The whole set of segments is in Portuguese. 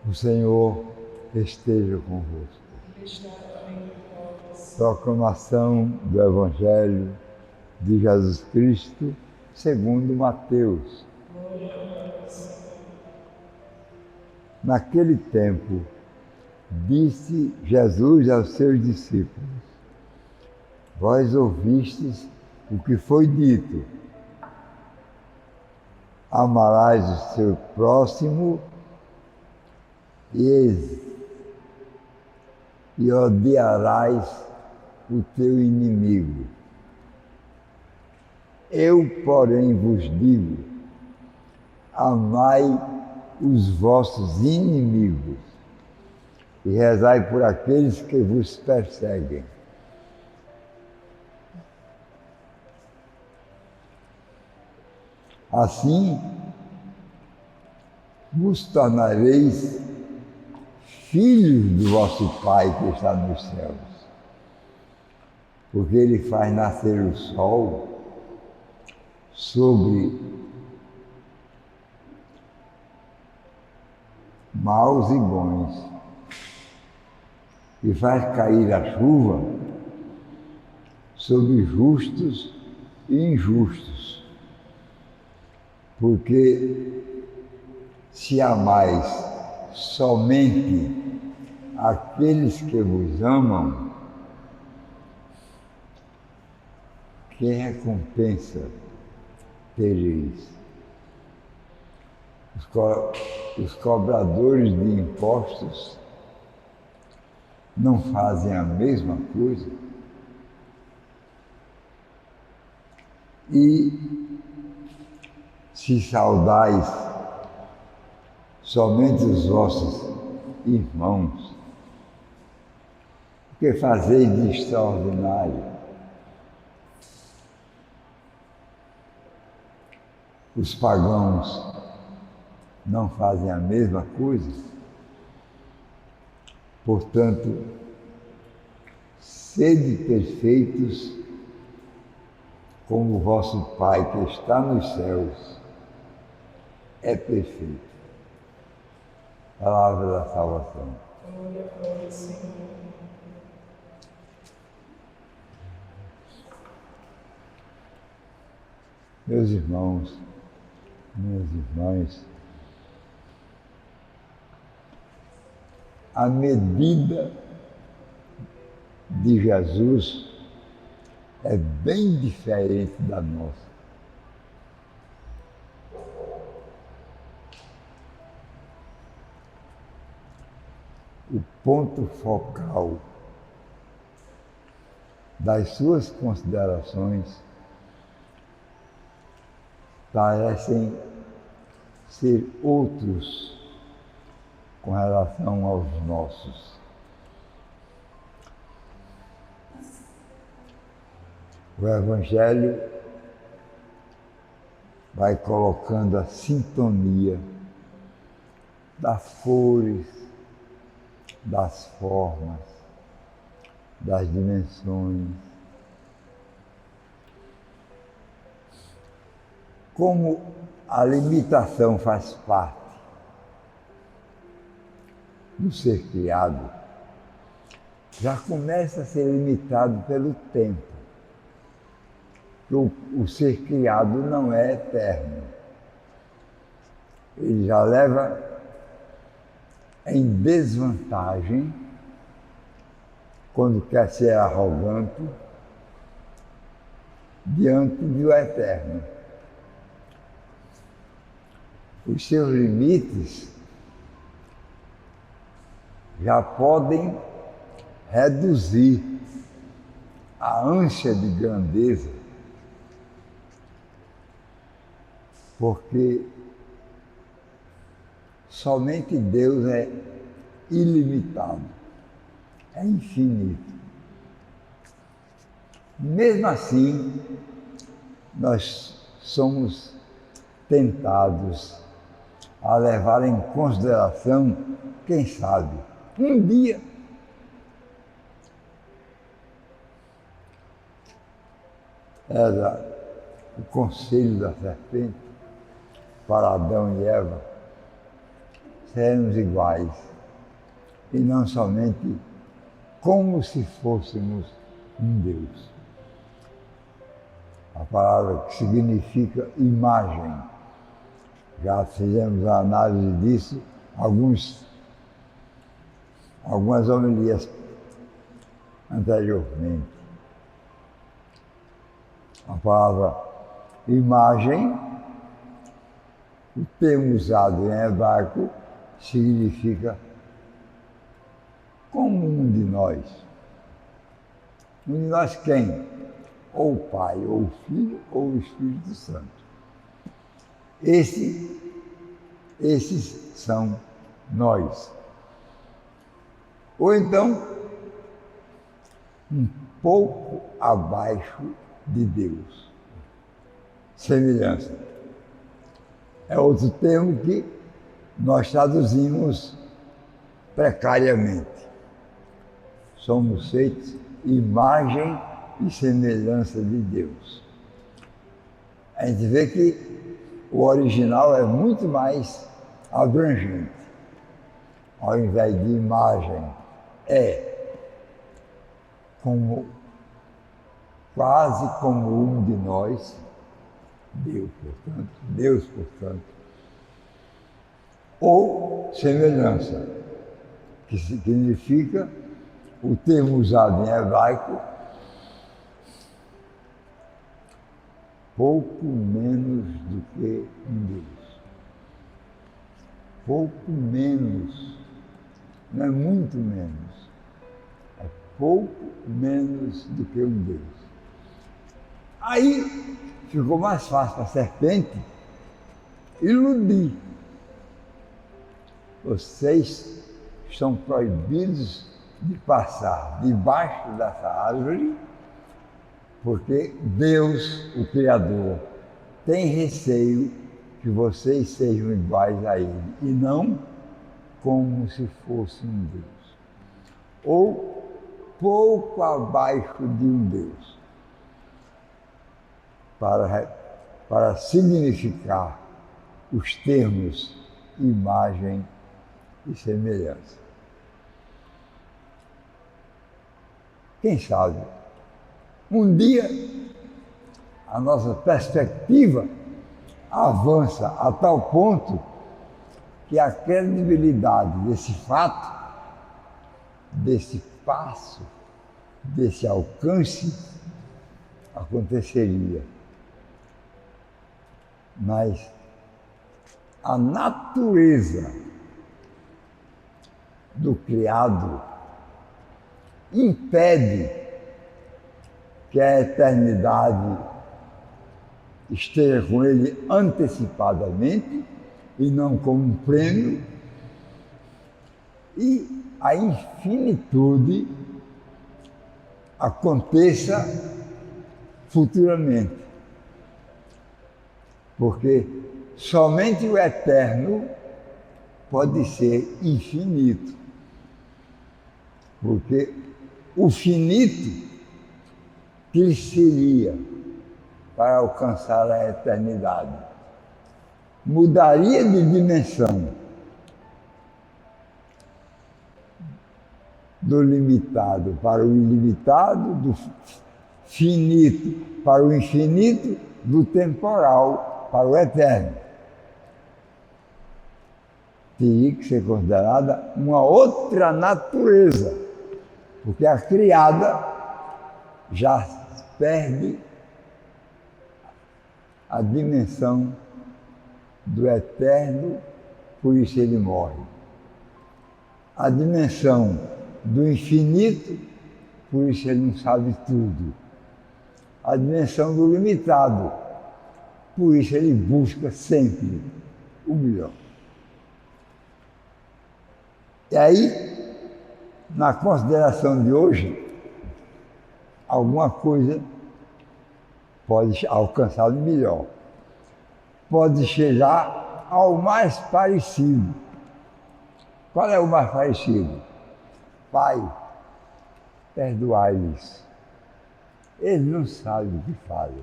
O Senhor esteja convosco. Proclamação do Evangelho de Jesus Cristo segundo Mateus. Naquele tempo, disse Jesus aos seus discípulos: Vós ouvistes o que foi dito: amarás o seu próximo e odiarás o teu inimigo. Eu, porém, vos digo: amai os vossos inimigos e rezai por aqueles que vos perseguem. Assim, vos tornareis filhos do vosso Pai que está nos céus, porque Ele faz nascer o sol sobre maus e bons, e faz cair a chuva sobre justos e injustos. Porque se amais somente aqueles que vos amam, que recompensa tereis? Os cobradores de impostos não fazem a mesma coisa? E se saudais somente os vossos irmãos, o que fazeis de extraordinário? Os pagãos não fazem a mesma coisa? Portanto, sede perfeitos como o vosso Pai que está nos céus é perfeito. Palavra da salvação. Meus irmãos, minhas irmãs, a medida de Jesus é bem diferente da nossa. O ponto focal das suas considerações parecem ser outros com relação aos nossos. O Evangelho vai colocando a sintonia das cores, das formas, das dimensões. Como a limitação faz parte do ser criado, já começa a ser limitado pelo tempo. O ser criado não é eterno. Ele já leva em desvantagem quando quer ser arrogante diante do eterno. Os seus limites já podem reduzir a ânsia de grandeza, porque somente Deus é ilimitado, é infinito. Mesmo assim, nós somos tentados a levar em consideração, quem sabe, um dia era o conselho da serpente para Adão e Eva: seremos iguais, e não somente como se fôssemos um Deus. A palavra que significa imagem. Já fizemos a análise disso, algumas homilias anteriormente. A palavra imagem, o termo usado em hebraico, significa como um de nós. Um de nós quem? Ou o Pai, ou o Filho, ou o Espírito Santo. Esses são nós. Ou então, um pouco abaixo de Deus. Semelhança. É outro termo que nós traduzimos precariamente. Somos feitos imagem e semelhança de Deus. A gente vê que o original é muito mais abrangente. Ao invés de imagem, é como, quase como um de nós, Deus, portanto, ou semelhança, que significa o termo usado em hebraico, pouco menos do que um Deus. Pouco menos, não é muito menos, é pouco menos do que um Deus. Aí ficou mais fácil para a serpente iludir. Vocês estão proibidos de passar debaixo dessa árvore, porque Deus, o Criador, tem receio que vocês sejam iguais a Ele, e não como se fosse um Deus, ou pouco abaixo de um Deus, para significar os termos imagem e semelhança. Quem sabe, um dia a nossa perspectiva avança a tal ponto que a credibilidade desse fato, desse passo, desse alcance, aconteceria. Mas a natureza do criado impede que a eternidade esteja com ele antecipadamente e não como um prêmio, e a infinitude aconteça futuramente. Porque somente o eterno pode ser infinito. Porque o finito cresceria para alcançar a eternidade. Mudaria de dimensão. Do limitado para o ilimitado, do finito para o infinito, do temporal para o eterno. Teria que ser considerada uma outra natureza, porque a criada já perde a dimensão do eterno, por isso ele morre. A dimensão do infinito, por isso ele não sabe tudo. A dimensão do limitado, por isso ele busca sempre o melhor. E aí, na consideração de hoje, alguma coisa pode alcançar o melhor. Pode chegar ao mais parecido. Qual é o mais parecido? Pai, perdoai-lhes. Eles não sabem o que fazem.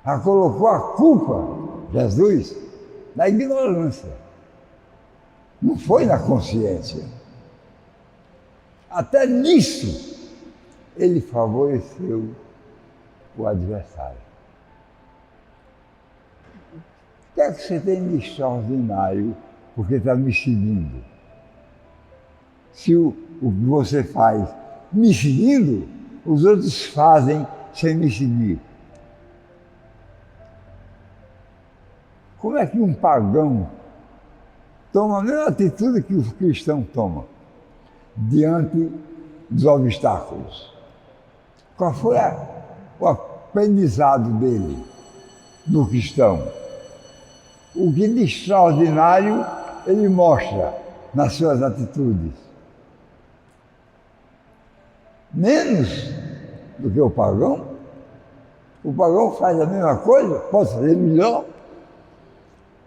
Já colocou a culpa, Jesus, na ignorância. Não foi na consciência. Até nisso, ele favoreceu o adversário. O que é que você tem de extraordinário porque está me seguindo? Se o que você faz me seguindo, os outros fazem sem me seguir. Como é que um pagão toma a mesma atitude que o cristão toma diante dos obstáculos? Qual foi o aprendizado dele, do cristão? O que de extraordinário ele mostra nas suas atitudes? Menos do que o pagão? O pagão faz a mesma coisa, pode fazer melhor,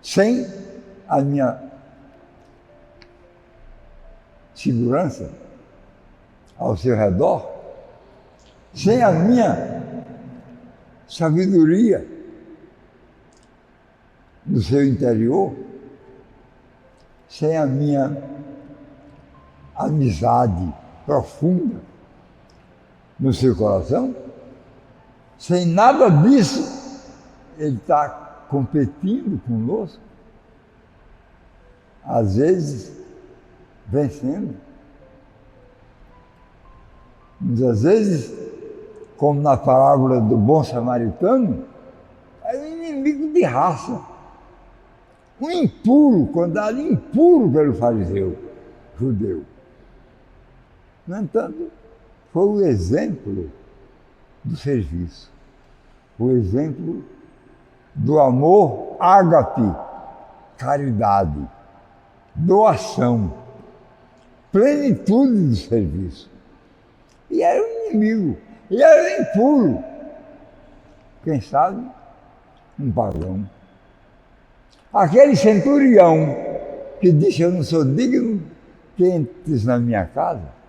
sem a minha segurança ao seu redor, sem a minha sabedoria no seu interior, sem a minha amizade profunda no seu coração, sem nada disso, ele está competindo conosco, às vezes vencendo. Muitas vezes, como na parábola do bom samaritano, é um inimigo de raça. Um impuro, condenado impuro pelo fariseu judeu. No entanto, foi o exemplo do serviço, o exemplo do amor ágape, caridade, doação, plenitude do serviço. E era um inimigo, e era impuro. Quem sabe, um pagão. Aquele centurião que disse: eu não sou digno que entres na minha casa.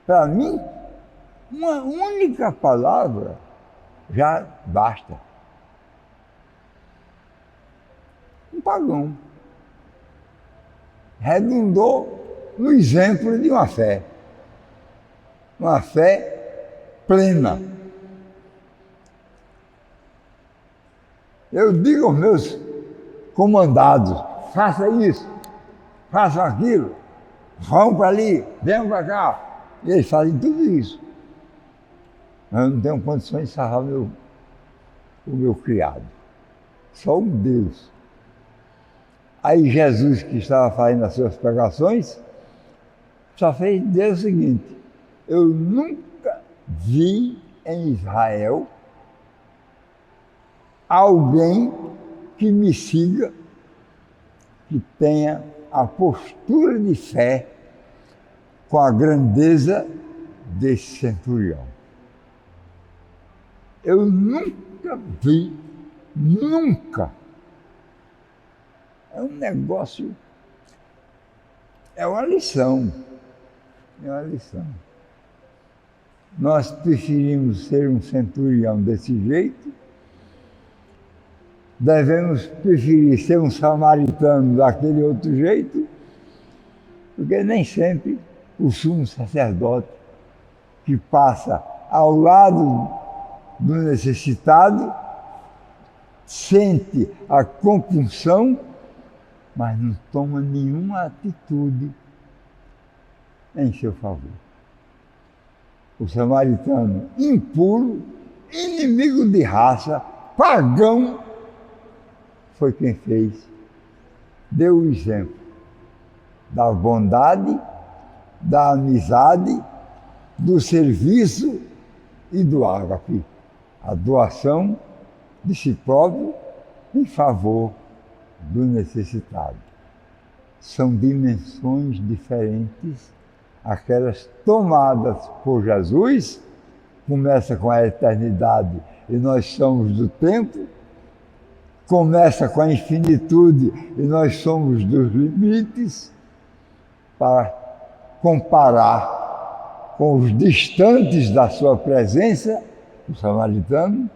Para mim, uma única palavra já basta. Um pagão. Redundou no exemplo de uma fé plena. Eu digo aos meus comandados: faça isso, faça aquilo, vão para ali, venham para cá. E eles fazem tudo isso. Mas eu não tenho condições de salvar o meu criado. Só um Deus. Aí Jesus, que estava fazendo as suas pregações, só fez dizer o seguinte: eu nunca vi em Israel alguém que me siga, que tenha a postura de fé com a grandeza desse centurião. Eu nunca vi, nunca. É um negócio, é uma lição, Nós preferimos ser um centurião desse jeito, devemos preferir ser um samaritano daquele outro jeito, porque nem sempre o sumo sacerdote que passa ao lado do necessitado sente a compunção, mas não toma nenhuma atitude em seu favor. O samaritano impuro, inimigo de raça, pagão, foi quem fez, deu o exemplo da bondade, da amizade, do serviço e do ágape, a doação de si próprio em favor do necessitado. São dimensões diferentes, aquelas tomadas por Jesus, começa com a eternidade e nós somos do tempo, começa com a infinitude e nós somos dos limites, para comparar com os distantes da sua presença, o samaritano,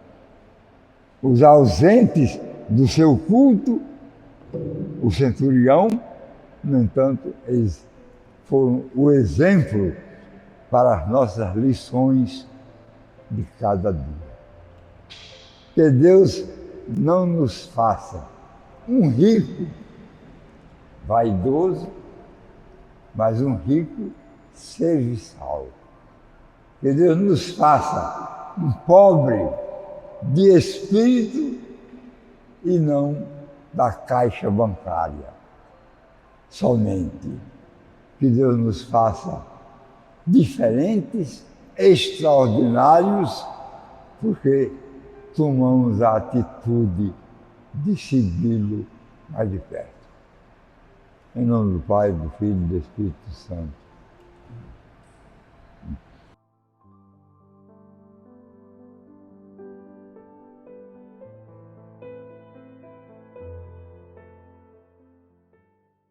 os ausentes do seu culto, o centurião, No entanto, eles foram o exemplo para as nossas lições de cada dia. Que Deus não nos faça um rico vaidoso, mas um rico serviçal. Que Deus nos faça um pobre de espírito e não da caixa bancária somente. Que Deus nos faça diferentes, extraordinários, porque tomamos a atitude de segui-lo mais de perto. Em nome do Pai, do Filho e do Espírito Santo.